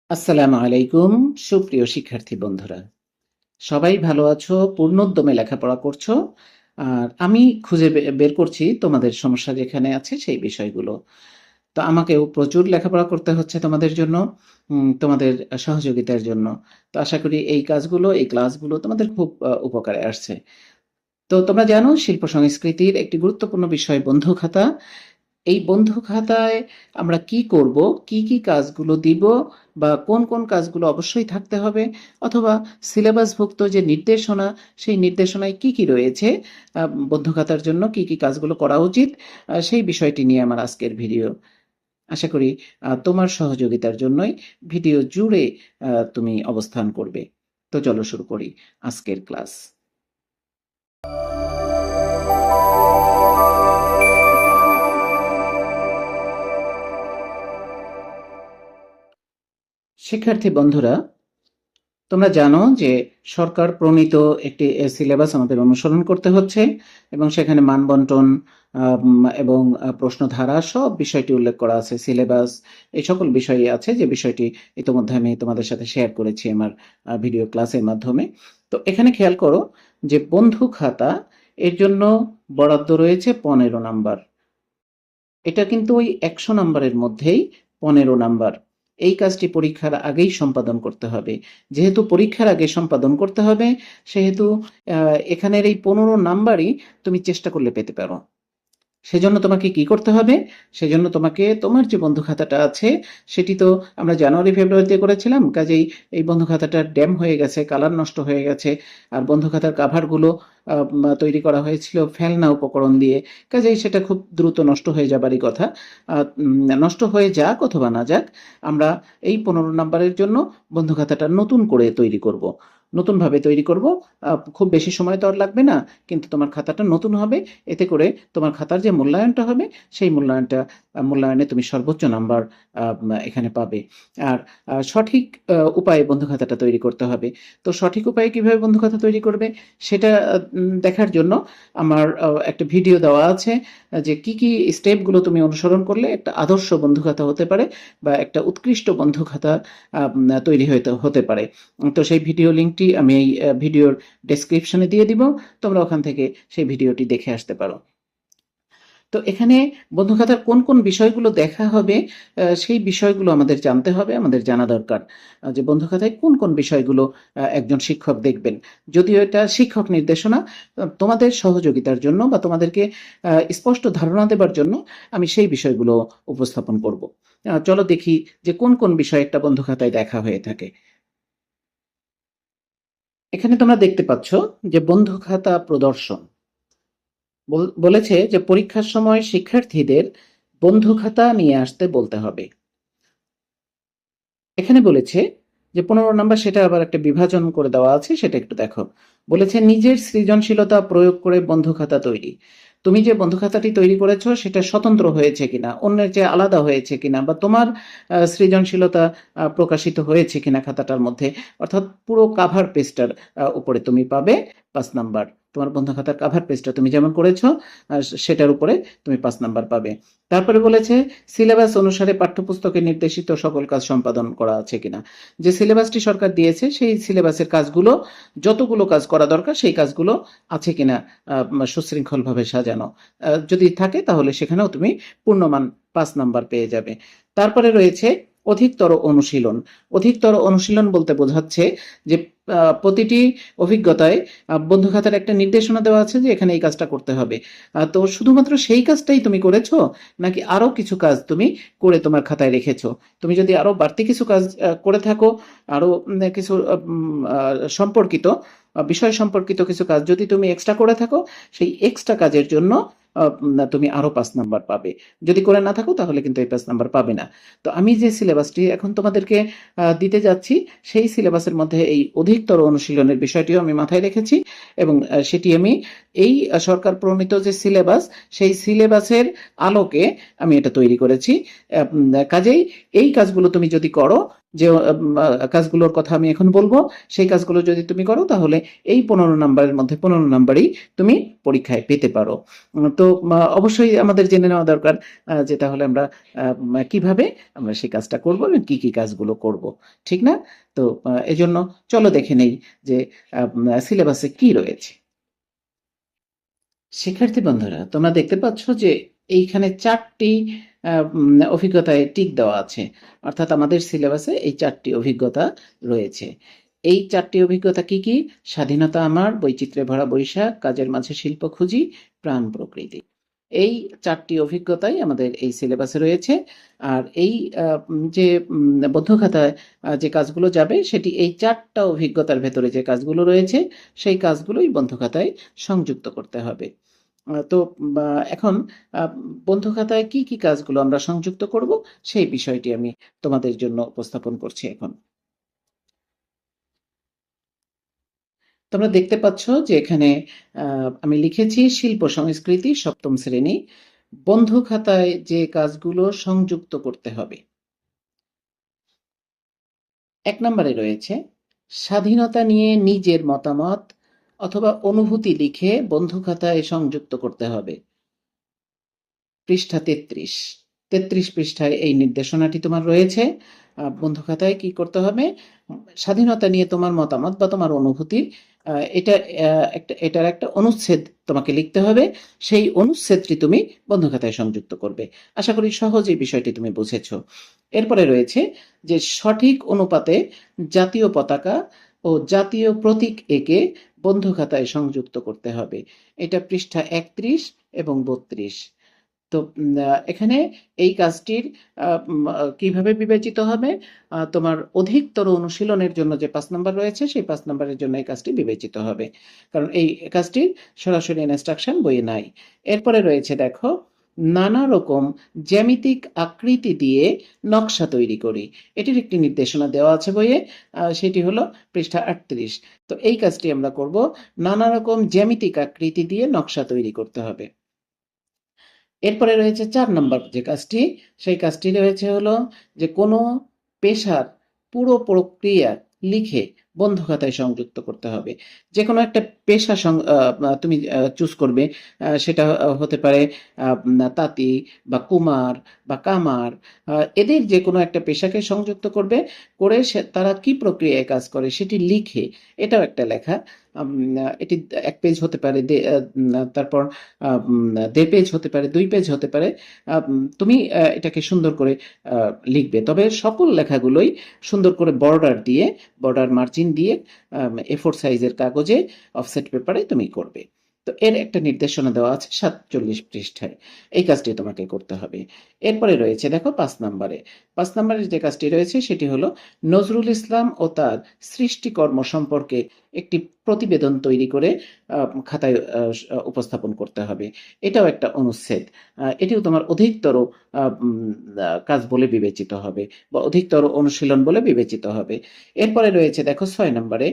আসসালামু আলাইকুম। সুপ্রিয় শিক্ষার্থী বন্ধুরা, সবাই ভালো আছো, পূর্ণোদ্যমে লেখাপড়া করছো। আর আমি খুঁজে বের করছি তোমাদের সমস্যা যেখানে আছে সেই বিষয়গুলো। তো আমাকেও প্রচুর লেখাপড়া করতে হচ্ছে তোমাদের জন্য, তোমাদের সহযোগিতার জন্য। তো আশা করি এই কাজগুলো, এই ক্লাসগুলো তোমাদের খুব উপকারে আসছে। তো তোমরা জানো, শিল্প সংস্কৃতির একটি গুরুত্বপূর্ণ বিষয় বন্ধু খাতা। এই বন্ধু খাতায় আমরা কি করব, কি কি কাজগুলো দিব, বা কোন কোন কাজগুলো অবশ্যই থাকতে হবে, অথবা সিলেবাসভুক্ত যে নির্দেশনা, সেই নির্দেশনায় কি কি রয়েছে, বন্ধু খাতার জন্য কি কি কাজগুলো করা উচিত, সেই বিষয়টি নিয়ে আমার আজকের ভিডিও। আশা করি তোমার সহযোগিতার জন্যই ভিডিও জুড়ে তুমি অবস্থান করবে। তো চলো শুরু করি আজকের ক্লাস। শিক্ষার্থী বন্ধুরা, তোমরা জানো যে সরকার প্রণীত একটি সিলেবাস আমাদের অনুসরণ করতে হচ্ছে, এবং সেখানে মানবন্টন এবং প্রশ্নধারা সব বিষয়টি উল্লেখ করা আছে। সিলেবাস এই সকল বিষয়ই আছে, যে বিষয়টি ইতিমধ্যে আমি তোমাদের সাথে শেয়ার করেছি আমার ভিডিও ক্লাসের মাধ্যমে। তো এখানে খেয়াল করো যে বন্ধু খাতা, এর জন্য বরাদ্দ রয়েছে 15 নাম্বার। এটা কিন্তু ওই 100 নাম্বারের মধ্যেই 15 নাম্বার। এই কাজটি পরীক্ষার আগেই সম্পাদন করতে হবে। যেহেতু পরীক্ষার আগে সম্পাদন করতে হবে, সেহেতু এখানের এই 15 নাম্বারই তুমি চেষ্টা করলে পেতে পারো। সেজন্য তোমাকে কি করতে হবে? সেজন্য তোমাকে তোমার যে বন্ধু খাতাটা আছে, সেটি তো আমরা জানুয়ারি ফেব্রুয়ারিতে করেছিলাম, কাজেই এই বন্ধু খাতাটা ড্যাম হয়ে গেছে, কালার নষ্ট হয়ে গেছে। আর বন্ধু খাতার কাভারগুলো তৈরি করা হয়েছিল ফেলনা উপকরণ দিয়ে, কাজেই সেটা খুব দ্রুত নষ্ট হয়ে যাবারই কথা। নষ্ট হয়ে যাক অথবা না যাক, আমরা এই 15 নাম্বারের জন্য বন্ধু খাতাটা নতুন করে তৈরি করব, নতুনভাবে তৈরি করব। খুব বেশি সময় তো আর লাগবে না, কিন্তু তোমার খাতাটা নতুন হবে। এতে করে তোমার খাতার যে মূল্যায়নটা হবে, সেই মূল্যায়নে তুমি সর্বোচ্চ নাম্বার এখানে পাবে। আর সঠিক উপায়ে বন্ধু খাতাটা তৈরি করতে হবে। তো সঠিক উপায়ে কিভাবে বন্ধু খাতা তৈরি করবে, সেটা দেখার জন্য আমার একটা ভিডিও দেওয়া আছে, যে কি কি স্টেপগুলো তুমি অনুসরণ করলে একটা আদর্শ বন্ধু খাতা হতে পারে, বা একটা উৎকৃষ্ট বন্ধু খাতা তৈরি হতে পারে। তো সেই ভিডিও লিঙ্কটি আমি এই ভিডিওর ডেসক্রিপশনে দিয়ে দিব, তোমরা ওখান থেকে সেই ভিডিওটি দেখে আসতে পারো। তো এখানে বন্ধু খাতার কোন কোন বিষয়গুলো দেখা হবে, সেই বিষয়গুলো আমাদের জানতে হবে, আমাদের জানা দরকার। যে বন্ধু খাতায় কোন কোন বিষয়গুলো একজন শিক্ষক দেখবেন। যদিও এটা শিক্ষক নির্দেশনা, তোমাদের সহযোগিতার জন্য বা তোমাদেরকে স্পষ্ট ধারণা দেবার জন্য আমি সেই বিষয়গুলো উপস্থাপন করব। চলো দেখি যে কোন কোন বিষয় একটা বন্ধু খাতায় দেখা হয়ে থাকে। এখানে তোমরা দেখতে পাচ্ছ যে বন্ধু খাতা প্রদর্শন বলেছে যে পরীক্ষার সময় শিক্ষার্থীদের বন্ধু খাতা নিয়ে আসতে বলতে হবে। এখানে বলেছে যে 15 নাম্বার, সেটা আবার একটা বিভাজন করে দেওয়া আছে, সেটা একটু দেখো। বলেছে নিজের সৃজনশীলতা প্রয়োগ করে বন্ধু খাতা তৈরি। তুমি যে বন্ধু খাতাটি তৈরি করেছো, সেটা স্বতন্ত্র হয়েছে কিনা, অন্যের চেয়ে আলাদা হয়েছে কিনা, বা তোমার সৃজনশীলতা প্রকাশিত হয়েছে কিনা খাতাটার মধ্যে। অর্থাৎ পুরো কাভার পেজটার উপরে তুমি পাবে 5 নাম্বার। তোমার বন্ধু খাতার কাভার পেজটা তুমি যেমন করেছো, সেটার উপরে তুমি 5 নাম্বার পাবে। তারপরে বলেছে সিলেবাস অনুসারে পাঠ্যপুস্তকে নির্দেশিত সকল কাজ সম্পাদন করা আছে কিনা। যে সিলেবাসটি সরকার দিয়েছে, সেই সিলেবাসের কাজগুলো, যতগুলো কাজ করা দরকার, সেই কাজগুলো আছে কিনা সুশৃঙ্খলভাবে সাজানো। যদি থাকে তাহলে সেখানেও তুমি পূর্ণমান 5 নাম্বার পেয়ে যাবে। তারপরে রয়েছে অধিকতর অনুশীলন। অধিকতর অনুশীলন বলতে বোঝাচ্ছে যে প্রতিটি অভিজ্ঞতায় বন্ধু খাতার একটা নির্দেশনা দেওয়া আছে যে এখানে এই কাজটা করতে হবে। তো শুধুমাত্র সেই কাজটাই তুমি করেছো, নাকি আরো কিছু কাজ তুমি করে তোমার খাতায় রেখেছো? তুমি যদি আরো বাড়তি কিছু কাজ করে থাকো, আরো কিছু সম্পর্কিত বিষয় সম্পর্কিত কিছু কাজ যদি তুমি এক্সট্রা করে থাকো, সেই এক্সট্রা কাজের জন্য তুমি আরো 5 নাম্বার পাবে। যদি করে না থাকো তাহলে কিন্তু এই 5 নাম্বার পাবে না। তো আমি যে সিলেবাসটি এখন তোমাদেরকে দিতে যাচ্ছি, সেই সিলেবাসের মধ্যে এই অধিকতর অনুশীলনের বিষয়টিও আমি মাথায় রেখেছি, এবং সেটি আমি এই সরকার প্রণীত যে সিলেবাস, সেই সিলেবাসের আলোকে আমি এটা তৈরি করেছি। কাজেই এই কাজগুলো তুমি যদি করো, যে কাজগুলোর কথা আমি এখন বলবো, সেই কাজগুলো যদি তুমি করো তাহলে এই 15 নাম্বারের মধ্যে 15 নাম্বারই তুমি পরীক্ষায় পেতে পারো। তো অবশ্যই আমাদের জেনে নেওয়া দরকার যে তাহলে আমরা কিভাবে আমরা সেই কাজটা করব এবং কি কি কাজগুলো করব, ঠিক না? তো এজন্য চলো দেখে নেই যে সিলেবাসে কি রয়েছে। শিক্ষার্থী বন্ধুরা, তোমরা দেখতে পাচ্ছ যে এইখানে 4টি অভিজ্ঞতায় টিক দেওয়া আছে, অর্থাৎ আমাদের সিলেবাসে এই 4টি অভিজ্ঞতা রয়েছে। এই 4টি অভিজ্ঞতা কি কি? স্বাধীনতা আমার, বৈচিত্র্যে ভরা বৈশাখ, কাজের মাঝে শিল্প খুঁজি, প্রাণ প্রকৃতি। এই 4টি অভিজ্ঞতাই আমাদের এই সিলেবাসে রয়েছে। আর এই যে বদ্ধ খাতায় যে কাজগুলো যাবে সেটি এই 4টা অভিজ্ঞতার ভেতরে যে কাজগুলো রয়েছে সেই কাজগুলোই বন্ধ খাতায় সংযুক্ত করতে হবে। তো এখন আহ, বন্ধু খাতায় কি কি কাজগুলো আমরা সংযুক্ত করব সেই বিষয়টি আমি তোমাদের জন্য উপস্থাপন করছি এখন। তোমরা দেখতে পাচ্ছ যে এখানে আমি লিখেছি শিল্প সংস্কৃতি 7ম শ্রেণী। বন্ধু খাতায় যে কাজগুলো সংযুক্ত করতে হবে, 1 নম্বরে রয়েছে স্বাধীনতা নিয়ে নিজের মতামত অথবা অনুভূতি লিখে বন্ধু খাতায় সংযুক্ত করতে হবে। পৃষ্ঠা 33, 33 পৃষ্ঠায় এই নির্দেশনাটি তোমার রয়েছে। বন্ধু খাতায় কি করতে হবে? স্বাধীনতা নিয়ে তোমার মতামত বা তোমার অনুভূতি, এটা এটার একটা অনুচ্ছেদ তোমাকে লিখতে হবে। সেই অনুচ্ছেদটি তুমি বন্ধু খাতায় সংযুক্ত করবে। আশা করি সহজেই বিষয়টি তুমি বুঝেছ। এরপরে রয়েছে যে সঠিক অনুপাতে জাতীয় পতাকা ও জাতীয় প্রতীক এঁকে বন্ধু খাতায় সংযুক্ত করতে হবে। এটা পৃষ্ঠা 31 এবং 32। তো এখানে এই কাজটির কিভাবে বিবেচিত হবে? তোমার অধিকতর অনুশীলনের জন্য যে 5 নম্বর রয়েছে সেই 5 নম্বরের জন্য এই কাজটি বিবেচিত হবে, কারণ এই কাজটির সরাসরি ইনস্ট্রাকশন বইয়ে নাই। এরপরে রয়েছে দেখো, নানা রকম জ্যামিতিক আকৃতি দিয়ে নকশা তৈরি করি। এটির একটি নির্দেশনা দেওয়া আছে বইয়ে, সেটি হলো পৃষ্ঠা 38। তো এই কাজটি আমরা করব, নানা রকম জ্যামিতিক আকৃতি দিয়ে নকশা তৈরি করতে হবে। এরপরে রয়েছে 4 নম্বর যে কাজটি, সেই কাজটি রয়েছে হলো যে কোনো পেশার পুরো প্রক্রিয়া লিখে বন্ধু খাতায় সংযুক্ত করতে হবে। যে কোনো একটা পেশা তুমি চুজ করবে, সেটা হতে পারে তাঁতি বা কুমার বা কামার, এদের যে কোনো একটা পেশাকে সংযুক্ত করবে, করে তারা কি প্রক্রিয়ায় কাজ করে সেটি লিখে, এটাও একটা লেখা। এটি 1 পেজ হতে পারে, তারপর 1.5 পেজ হতে পারে, 2 পেজ হতে পারে। তুমি এটাকে সুন্দর করে লিখবে, তবে সকল লেখাগুলোই সুন্দর করে বর্ডার দিয়ে, বর্ডার মার্জিন দিয়ে A4 সাইজের কাগজে অফসেট পেপারে তুমি করবে। তো এর একটা নির্দেশনা দেওয়া আছে 47 পৃষ্ঠায়। এই কাজটি তোমাকে করতে হবে। এরপরে রয়েছে দেখো 5 নম্বরে, 5 নম্বরের যে কাজটি রয়েছে সেটি হলো নজরুল ইসলাম ও তার সৃষ্টিকর্ম সম্পর্কে একটি প্রতিবেদন তৈরি করে খাতায় উপস্থাপন করতে হবে। এটাও একটা অনুচ্ছেদ। এটিও তোমার অধিকতর কাজ বলে বিবেচিত হবে বা অধিকতর অনুশীলন বলে বিবেচিত হবে। এরপরে রয়েছে দেখো 6 নম্বরে,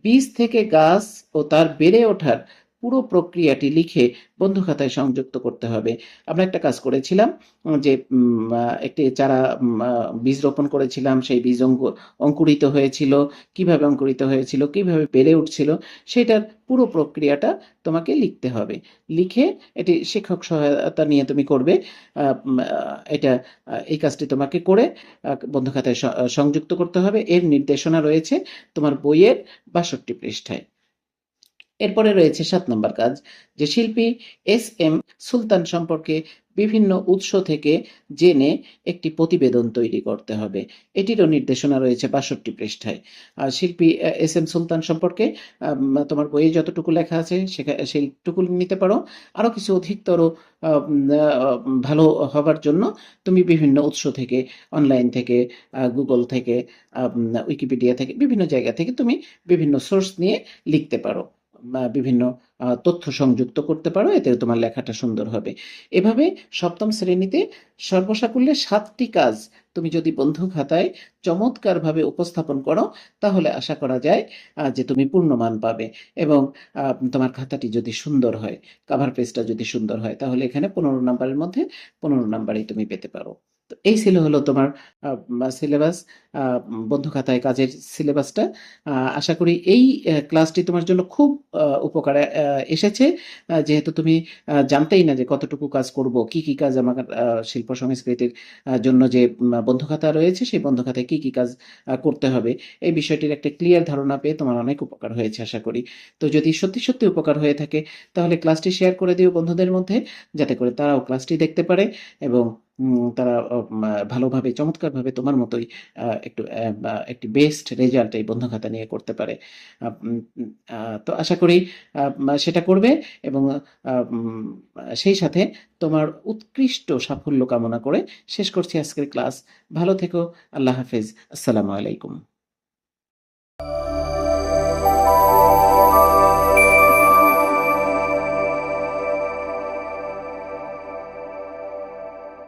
বীজ থেকে গাছ ও তার বেড়ে ওঠার পুরো প্রক্রিয়াটি লিখে বন্ধু খাতায় সংযুক্ত করতে হবে। আমরা একটা কাজ করেছিলাম যে একটি চারা বীজ রোপণ করেছিলাম, সেই বীজ অঙ্কুরিত হয়েছিল, কিভাবে অঙ্কুরিত হয়েছিল, কিভাবে বেড়ে উঠছিল, সেটার পুরো প্রক্রিয়াটা তোমাকে লিখতে হবে। লিখে এটি শিক্ষক সহায়তা নিয়ে তুমি করবে। এটা এই কাজটি তোমাকে করে বন্ধু খাতায় সংযুক্ত করতে হবে। এর নির্দেশনা রয়েছে তোমার বইয়ের 62 পৃষ্ঠায়। এরপরে রয়েছে 7 নম্বর কাজ, যে শিল্পী S.M. সুলতান সম্পর্কে বিভিন্ন উৎস থেকে জেনে একটি প্রতিবেদন তৈরি করতে হবে। এটিরও নির্দেশনা রয়েছে 62 পৃষ্ঠায়। আর শিল্পী S.M. সুলতান সম্পর্কে তোমার বইয়ে যতটুকু লেখা আছে সেইটুকু নিতে পারো। আরো কিছু অধিকতর ভালো হবার জন্য তুমি বিভিন্ন উৎস থেকে, অনলাইন থেকে, গুগল থেকে, উইকিপিডিয়া থেকে, বিভিন্ন জায়গা থেকে তুমি বিভিন্ন সোর্স নিয়ে লিখতে পারো, বিভিন্ন তথ্য সংযুক্ত করতে পারো, এতে তোমার লেখাটা সুন্দর হবে। এভাবে 7ম শ্রেণীতে সর্বসাকুল্যে 7টি কাজ তুমি যদি বন্ধু খাতায় চমৎকারভাবে উপস্থাপন করো, তাহলে আশা করা যায় যে তুমি পূর্ণমান পাবে। এবং তোমার খাতাটি যদি সুন্দর হয়, কাভার পেজটা যদি সুন্দর হয়, তাহলে এখানে 15 নম্বরের মধ্যে 15 নাম্বারই তুমি পেতে পারো। তো এই ছিল হলো তোমার সিলেবাস, বন্ধু খাতায় কাজের সিলেবাসটা। আশা করি এই ক্লাসটি তোমার জন্য খুব উপকারে এসেছে, যেহেতু তুমি জানতেই না যে কতটুকু কাজ করব, কি কি কাজ আমার শিল্প সংস্কৃতির জন্য যে বন্ধু খাতা রয়েছে সেই বন্ধু খাতায় কি কি কাজ করতে হবে, এই বিষয়টির একটা ক্লিয়ার ধারণা পেয়ে তোমার অনেক উপকার হয়েছে আশা করি। তো যদি সত্যি সত্যি উপকার হয়ে থাকে তাহলে ক্লাসটি শেয়ার করে দিও বন্ধুদের মধ্যে, যাতে করে তারাও ক্লাসটি দেখতে পারে এবং তারা ভালোভাবে চমৎকারভাবে তোমার মতোই একটি বেস্ট রেজাল্ট এই বন্ধু খাতা নিয়ে করতে পারে। তো আশা করি সেটা করবে এবং সেই সাথে তোমার উৎকৃষ্ট সাফল্য কামনা করে শেষ করছি আজকের ক্লাস। ভালো থেকো। আল্লাহ হাফেজ। আসসালামু আলাইকুম।